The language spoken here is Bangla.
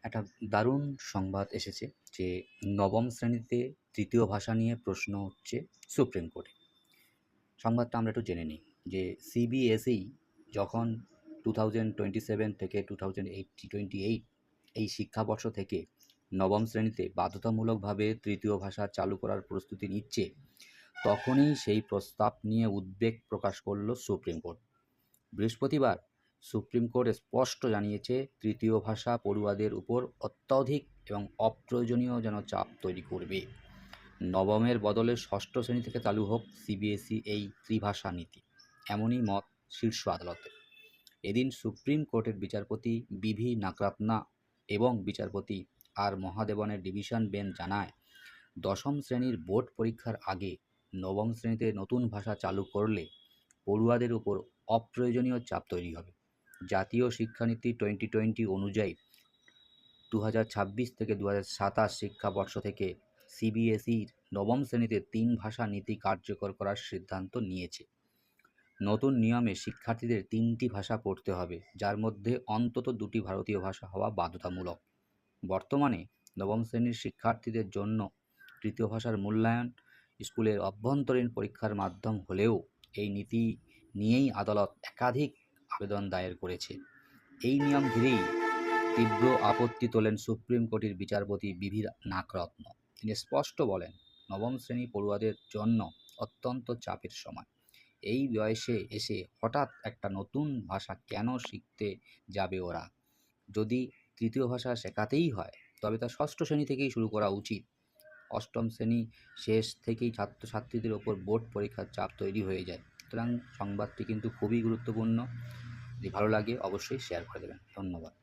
একটা দারুণ সংবাদ এসেছে যে নবম শ্রেণীতে তৃতীয় ভাষা নিয়ে প্রশ্ন হচ্ছে সুপ্রিম কোর্টে। সংবাদটা আমরা একটু জেনে নিই যে সিবিএসই যখন 2027 থেকে 2028 এই শিক্ষাবর্ষ থেকে নবম শ্রেণীতে বাধ্যতামূলকভাবে তৃতীয় ভাষা চালু করার প্রস্তুতি নিচ্ছে, তখনই সেই প্রস্তাব নিয়ে উদ্বেগ প্রকাশ করল সুপ্রিম কোর্ট। বৃহস্পতিবার সুপ্রিম কোর্ট স্পষ্ট জানিয়েছে, তৃতীয় ভাষা পড়ুয়াদের উপর অত্যধিক এবং অপ্রয়োজনীয় যেন চাপ তৈরি করবে। নবমের বদলে ষষ্ঠ শ্রেণী থেকে চালু হোক সিবিএসই এই ত্রিভাষা নীতি, এমনই মত শীর্ষ আদালতে। এদিন সুপ্রিম কোর্টের বিচারপতি বিভি নাগরাত্না এবং বিচারপতি আর মহাদেবনের ডিভিশন বেঞ্চ জানায়, দশম শ্রেণীর বোর্ড পরীক্ষার আগে নবম শ্রেণীতে নতুন ভাষা চালু করলে পড়ুয়াদের উপর অপ্রয়োজনীয় চাপ তৈরি হবে। জাতীয় শিক্ষানীতি 2020 অনুযায়ী 2026 থেকে 2027 শিক্ষাবর্ষ থেকে সিবিএসইর নবম শ্রেণীতে 3 ভাষা নীতি কার্যকর করার সিদ্ধান্ত নিয়েছে। নতুন নিয়মে শিক্ষার্থীদের 3টি ভাষা পড়তে হবে, যার মধ্যে অন্তত 2টি ভারতীয় ভাষা হওয়া বাধ্যতামূলক। বর্তমানে নবম শ্রেণীর শিক্ষার্থীদের জন্য তৃতীয় ভাষার মূল্যায়ন স্কুলের অভ্যন্তরীণ পরীক্ষার মাধ্যম হলেও এই নীতি নিয়েই আদালত একাধিক আবেদন দায়ের করেছে। এই নিয়ম ঘিরেই তীব্র আপত্তি তোলেন সুপ্রিম কোর্টের বিচারপতি বিভি নাগরত্ন। তিনি স্পষ্ট বলেন, নবম শ্রেণী পড়ুয়াদের জন্য অত্যন্ত চাপের সময়। এই বয়সে এসে হঠাৎ একটা নতুন ভাষা কেন শিখতে যাবে ওরা? যদি তৃতীয় ভাষা শেখাতেই হয়, তবে তা ষষ্ঠ শ্রেণী থেকেই শুরু করা উচিত। অষ্টম শ্রেণী শেষ থেকেই ছাত্রছাত্রীদের ওপর বোর্ড পরীক্ষার চাপ তৈরি হয়ে যায়। সুতরাং সংবাদটি কিন্তু খুবই গুরুত্বপূর্ণ। যদি ভালো লাগে অবশ্যই শেয়ার করে দেবেন। ধন্যবাদ।